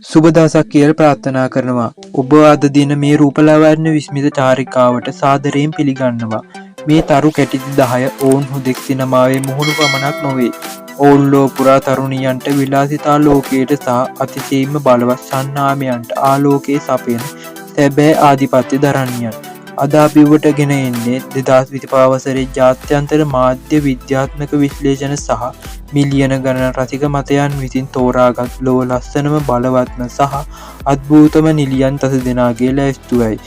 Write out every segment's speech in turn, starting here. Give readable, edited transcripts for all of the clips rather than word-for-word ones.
සුබ දවසක් කියලා ප්‍රාර්ථනා කරනවා. ඔබ අද දින මේ රූපලාවන්‍ය විස්මිත චාරිකාවට සාදරයෙන් පිළිගන්නවා. මේ තරු කැටිති 10 ඔවුන් හුදෙක් සිනමාවේ මුහුණු පමණක් නොවේ. ඔවුන් ලෝ පුරා තරුණියන්ට විලාසිතා ලෝකයට සහ අතිශයින්ම බලවත් සන්නාමයන්ට ආලෝකයේ සපයන සැබෑ ආධිපත්‍ය දරන්නයන්. අද අපි ඔබට ගෙන එන්නේ 2025 වසරේ ජාත්‍යන්තර මාධ්‍ය විද්‍යාත්මක විශ්ලේෂණ සහ මිලියන ගණන රසික මතයන් විසින් තෝරාගත් ලොව ලස්සනම බලවත්ම සහ අද්භූතම නිලියන් 10 දෙනාගේ ලැයිස්තුවයි.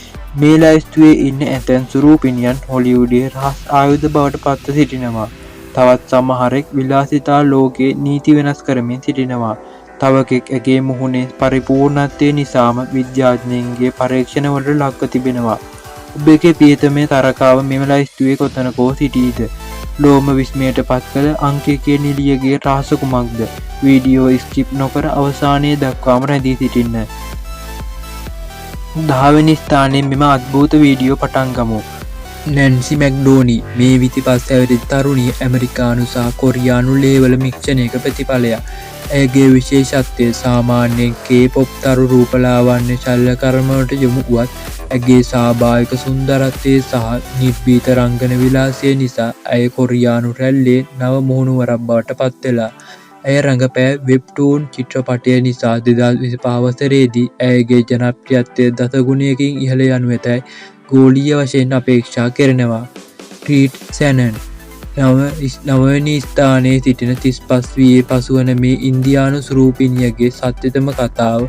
මේ ලැයිස්තුවේ ඉන්න ඇතැම් සුරූපිනියන් හොලිවුඩයේ රහස් ආයුධ බවට පත්ව සිටිනවා. තවත් සමහරෙක් විලාසිතා ලෝකයේ නීති වෙනස් කරමින් සිටිනවා. තවකෙක් ඇගේ මුහුණේ පරිපූර්ණත්වය නිසාම විද්‍යාඥයන්ගේ පරීක්ෂණවලට ලක්ව තිබෙනවා. ඔබගේ ප්‍රියතම තරකාව මෙම ලැයිස්තුවේ කොතනකෝ සිටීද? ලෝම විස්මයට පත් කළ අංකිකයේ නිලියගේ රහස කුමක්ද? වීඩියෝ ස්කිප් නොකර අවසානයේ දක්වාම රැඳී සිටින්න. 10 වෙනි ස්ථානයේ මෙම අද්භූත වීඩියෝ පටන් ගමු. නැන්සි මැක්ඩෝනි මේ විතිපස් ඇවිදි තරුණිය ඇමරිකානු සහ කොරියානු ලේවල මික්ෂණයක ප්‍රතිඵලයක්. ඇයගේ විශේෂත්වය සාමාන්‍යයෙන් K-pop තරු රූපලාවන්‍ය ශල්‍යකර්මවලට යොමු වුවත් ඇගේ ස්වාභාවික සුන්දරත්වය සහ නිර්භීත රංගන විලාසය නිසා ඇය කොරියානු රැල්ලේ නව මුහුණුවරක් බවට පත්වෙලා. ඇය රඟපෑ වෙබ්ටූන් චිත්‍රපටය නිසා 2025 වසරේදී ඇයගේ ජනප්‍රියත්වය දසගුණයකින් ඉහළ යනු ඇතැයි ගෝලීය වශයෙන් අපේක්ෂා කෙරෙනවා. ට්‍රීට් සැනන් නවවැනි ස්ථානයේ සිටින 35 වයේ පසුවන මේ ඉන්දියානු සුරූපිනියගේ සත්‍යතම කතාව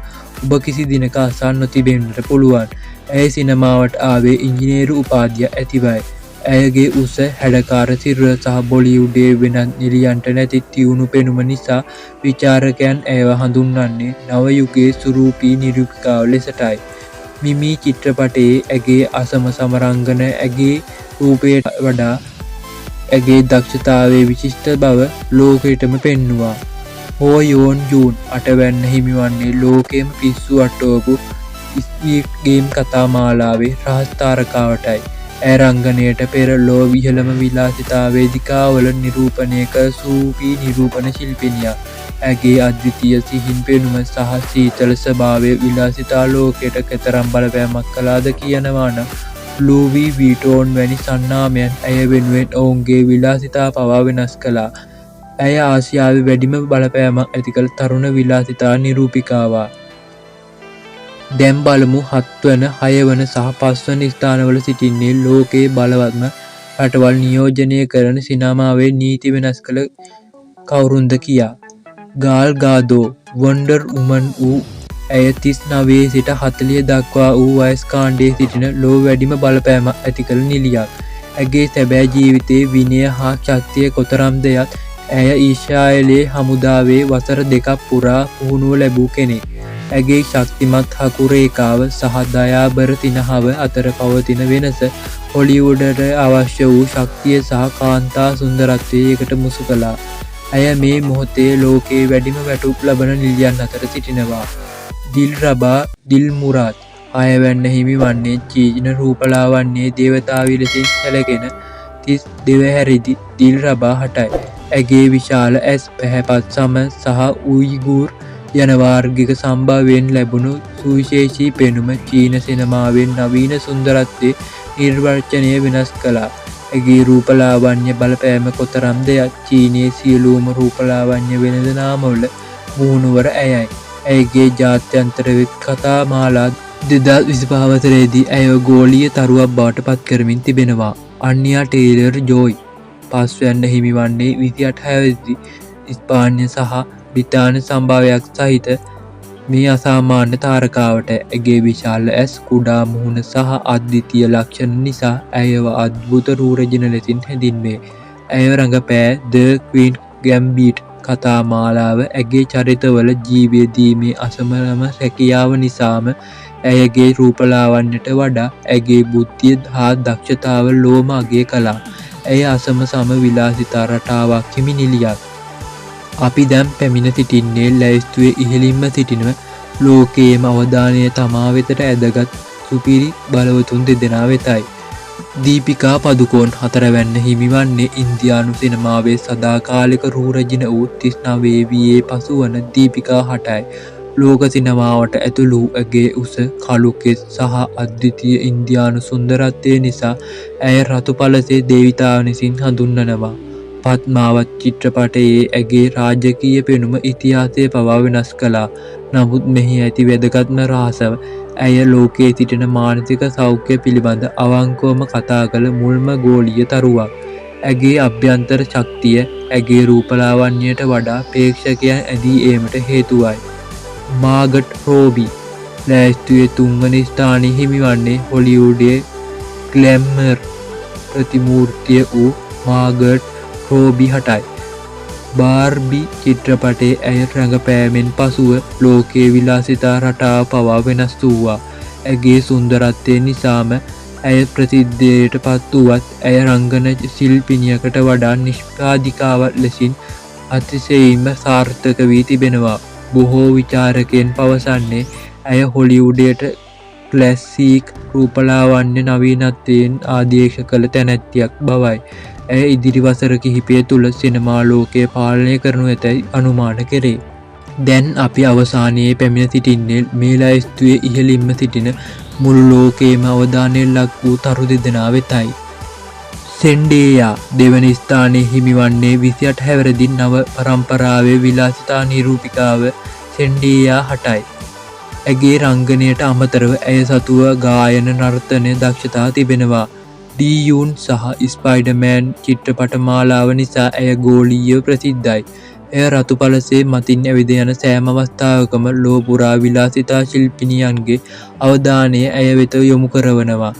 ඔබ කිසි දිනක අසා නොතිබෙන්නට පුළුවන්. ඇය සිනමාවට ආවේ ඉංජිනේරු උපාධිය ඇතිවයි. ඇයගේ උස හැඩකාර සිරුර සහ බොලිවුඩයේ වෙනත් නිලියන්ට නැති තියුණු පෙනුම නිසා විචාරකයන් ඇයව හඳුන්වන්නේ නව යුගයේ සුරූපී නිරූපිකාව ලෙසටයි. මිමි චිත්‍රපටයේ ඇගේ අසම සමරංගන ඇගේ රූපයට වඩා ඇගේ දක්ෂතාවයේ විශිෂ්ට බව ලෝකයටම පෙන්නුවා. හෝ යෝන් ජූන් 8 වැන්න හිමිවන්නේ ලෝකයේම පිස්සු අටවපු ස්පීඩ් ගේම් කතා මාලාවේ රහස් තාරකාවටයි. ඇය රංගනයට පෙර ලෝ ඉහළම විලාසිතා වේදිකාවල නිරූපණය කළ සූපී නිරූපණ ශිල්පිනියක්. ඇගේ අද්විතීය සිහින් පෙනුම සහ සීතල ස්වභාවය විලාසිතා ලෝකයට කෙතරම් බලපෑමක් කළාද කියනවා නම් ලූවී වීටෝන් වැනි සන්නාමයන් ඇය වෙනුවෙන් ඔවුන්ගේ විලාසිතා පවා වෙනස් කළා. ඇය ආසියාවේ වැඩිම බලපෑමක් ඇති කළ තරුණ විලාසිතා නිරූපිකාවක්. දැන් බලමු 7 වන 6 වන සහ 5 වන ස්ථානවල සිටින්නේ ලෝකයේ බලවත්ම රටවල් නියෝජනය කරන සිනමාවේ නීති වෙනස් කළ කවුරුන්ද කියා. ගාල් ගාදෝ වොන්ඩර් වුමන් වූ ඇය 39 සිට 40 දක්වා වූ වයස් කාණ්ඩයේ සිටින ලෝ වැඩිම බලපෑමක් ඇති කළ නිලියක්. ඇගේ සැබෑ ජීවිතයේ විනය හා ශක්තිය කොතරම්ද යත් ඇය ඊශ්‍රායලයේ හමුදාවේ වසර 2ක් පුරා පුහුණුව ලැබූ කෙනෙක්. ඇගේ ශක්තිමත් හකු රේඛාව සහ දයාබර තිනහව අතර පවතින වෙනස හොලිවුඩට අවශ්‍ය වූ ශක්තිය සහ කාන්තා සුන්දරත්වයේ එකට මුසු කළා. ඇය මේ මොහොතේ ලෝකයේ වැඩිම වැටුප් ලබන නිලියන් අතර සිටිනවා. දිල්රබා දිල්මුරාත් 6 වැන්න හිමි වන්නේ චීන රූපලාවන්‍යයේ දේවතාවී ලෙසින් සැලකෙන 32 හැරිදි දිල්රබා 8යි. ඇගේ විශාල ඇස් පැහැපත් සම සහ උයිගුර් යන වාර්ගික සම්භාවයෙන් ලැබුණු සුවිශේෂී පෙනුම චීන සිනමාවෙන් නවීන සුන්දරත්වයේ නිර්වචනය වෙනස් කළා. ඇගේ රූපලාවන්‍ය බලපෑම කොතරම්ද යත් චීනයේ සියලුම රූපලාවන්‍ය වෙළඳ නාමවල මුහුණුවර ඇයයි. ඇයගේ ජාත්‍යන්තර කතා මාලා 2025 වසරේදී ඇය ගෝලීය තරුවක් බවට පත් කරමින් තිබෙනවා. අන්යා ටේලර් ජෝයි 5 වැන්න හිමි වන්නේ 28 හැවිරිදි ඉස්පාන්‍ය සහ බ්‍රිතාන්‍ය සම්භාවයක් සහිත මේ අසාමාන්‍ය තාරකාවට. ඇගේ විශාල ඇස් කුඩා මුහුණ සහ අද්විතීය ලක්ෂණ නිසා ඇයව අද්භූත රූරජන ලෙසින් හැඳින්වේ. ඇය රඟපෑ ද ක්වීන් ගැම්බිට් කතා මාලාව ඇගේ චරිතවල ජීවය දීමේ අසමරම හැකියාව නිසාම ඇයගේ රූපලාවන්‍යයට වඩා ඇගේ බුද්ධිය හා දක්ෂතාව ලෝම අගය කළා. ඇය අසම සම විලාසිතා රටාවක් හිමි නිලියක්. අපි දැන් පැමිණ සිටින්නේ ලැයිස්තුවේ ඉහළින්ම සිටින ලෝකයේම අවධානය තමා වෙතට ඇදගත් සුපිරි බලවතුන් දෙදෙනා වෙතයි. දීපිකා පදුකෝන් 4 වැන්න හිමි වන්නේ ඉන්දියානු සිනමාවේ සදාකාලික රූරජින වූ 39 වියේ පසුවන දීපිකා 8යි. ලෝක සිනමාවට ඇතුළු ඇගේ උස කළු කෙස් සහ අද්විතීය ඉන්දියානු සුන්දරත්වය නිසා ඇය රතු පළසේ දේවිතාව ලෙසින් හඳුන්වනවා. පද්මාවත් චිත්‍රපටයේ ඇගේ රාජකීය පෙනුම ඉතිහාසය පවා වෙනස් කළා. නමුත් මෙහි ඇති වැදගත්ම රහසව ඇය ලෝකයේ සිටින මානසික සෞඛ්‍ය පිළිබඳ අවංකවම කතා කළ මුල්ම ගෝලීය තරුවක්. ඇගේ අභ්‍යන්තර ශක්තිය ඇගේ රූපලාවන්‍යයට වඩා ප්‍රේක්ෂකයන් ඇදී ඒමට හේතුවයි. මාගට් රෝබී ලෑස්තුවේ තුන්වන ස්ථානය හිමිවන්නේ හොලිවුඩයේ ග්ලැමර් ප්‍රතිමූර්තිය වූ මාගට් රෝබී හටයි. බාර්බි චිත්‍රපටයේ ඇය රඟපෑමෙන් පසුව ලෝකයේ විලාසිතා රටාව පවා වෙනස් වූවා. ඇගේ සුන්දරත්වය නිසාම ඇය ප්‍රසිද්ධියට පත් වුවත් ඇය රංගන ශිල්පිනියකට වඩා නිෂ්පාදිකාවක් ලෙසින් අතිශයින්ම සාර්ථක වී තිබෙනවා. බොහෝ විචාරකයන් පවසන්නේ ඇය හොලිවුඩයට ක්ලැසික් රූපලාවන්‍ය නවීනත්වයෙන් ආදේශ කළ තැනැත්තියක් බවයි. ඇය ඉදිරි වසර කිහිපය තුළ සිනමා ලෝකය පාලනය කරනු ඇතැයි අනුමාන කෙරේ. දැන් අපි අවසානයේ පැමිණ සිටින්නේ මේ ලැයිස්තුවේ ඉහළින්ම සිටින මුළු ලෝකයේම අවධානයෙන් ලක් වූ තරු දෙදෙනා වෙතයි. සෙන්ඩේයා දෙවන ස්ථානයේ හිමිවන්නේ 28 හැවිරිදි නව පරම්පරාවේ විලාසිතා නිරූපිකාව සෙන්ඩේයා හටයි. ඇගේ රංගනයට අමතරව ඇය සතුව ගායන නර්තන දක්ෂතා තිබෙනවා. ඩියුන් සහ ස්පයිඩර්මෑන් චිත්‍රපට මාලාව නිසා ඇය ගෝලීය ප්‍රසිද්ධයි. එය රතු පළසේ මතින් ඇවිද යන සෑම අවස්ථාවකම ලෝ පුරා විලාසිතා ශිල්පිනියන්ගේ අවධානය ඇය වෙත යොමු කරවනවා.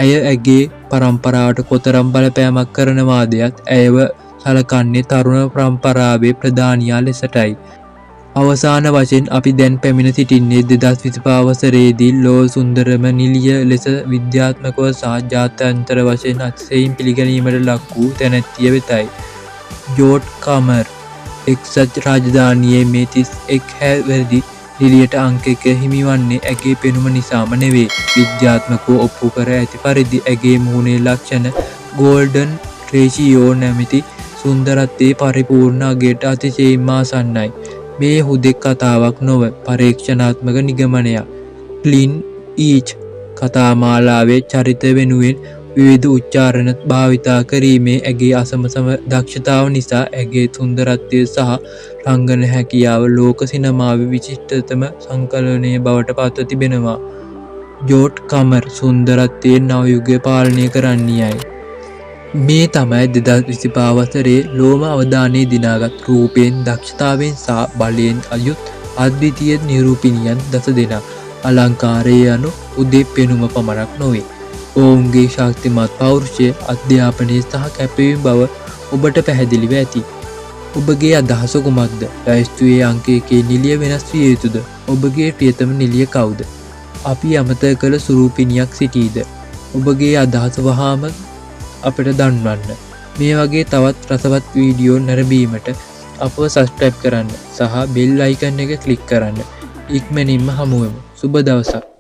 ඇය ඇගේ පරම්පරාවට කොතරම් බලපෑමක් කරනවාදයත් ඇයව සලකන්නේ තරුණ පරම්පරාවේ ප්‍රධානියා ලෙසටයි. අවසාන වශයෙන් අපි දැන් පැමිණ සිටින්නේ 2025 වසරේදී ලෝ සුන්දරම නිළිය ලෙස විද්‍යාත්මකව සහ ජාත්‍යන්තර වශයෙන් අතිශයින් පිළිගැනීමට ලක් වූ තැනැත්තිය වෙතයි. ජෝඩ් කමර් එක්සත් රාජධානියේ මේ 31 හැවිරිදි නිළියට අංක 1 හිමිවන්නේ ඇගේ පෙනුම නිසාම නෙවේ. විද්‍යාත්මකව ඔප්පු කර ඇති පරිදි ඇගේ මුහුණේ ලක්ෂණ ගෝල්ඩන් රේෂියෝ නැමැති සුන්දරත්වයේ පරිපූර්ණ අගයට අතිශයින්ම ආසන්නයි. මේ හුදෙක් කතාවක් නොව පරීක්ෂණාත්මක නිගමනයක්. ක්ලින් ඊච් කතාමාලාවේ චරිත වෙනුවෙන් විවිධ උච්චාරණ භාවිතා කිරීමේ ඇගේ අසමසම දක්ෂතාව නිසා ඇගේ සුන්දරත්වය සහ රංගන හැකියාව ලෝක සිනමාවේ විශිෂ්ටතම සංකලනය බවට පත්ව තිබෙනවා. ජෝඩ් කමර් සුන්දරත්වයෙන් නව යුගය පාලනය කරන්නේයයි. මේ තමයි 2025 වසරේ ලෝම අවධානය දිනාගත් රූපයෙන් දක්ෂතාවෙන් සහ බලයෙන් අයුත් අද්විතීය නිරූපිනියන් දස දෙනා. අලංකාරය යනු උදේ පෙනුම පමණක් නොවේ. ඔවුන්ගේ ශක්තිමත් පෞරුෂය, අධ්‍යාපනය සහ කැපවීම බව ඔබට පැහැදිලිව ඇති. ඔබගේ අදහස කුමක්ද? ලැයිස්තුවේ අංක 1 නිළිය වෙනස් විය යුතුද? ඔබගේ ප්‍රියතම නිළිය කවුද? අපි අමතක කළ සුරූපිනියක් සිටීද? ඔබගේ අදහස වහාම අපට දන්වන්න. මේ වගේ තවත් රසවත් වීඩියෝ නැරඹීමට අපව සබ්ස්ක්‍රයිබ් කරන්න සහ බෙල් අයිකන් එක ක්ලික් කරන්න. ඉක්මනින්ම හමුවෙමු. සුබ දවසක්.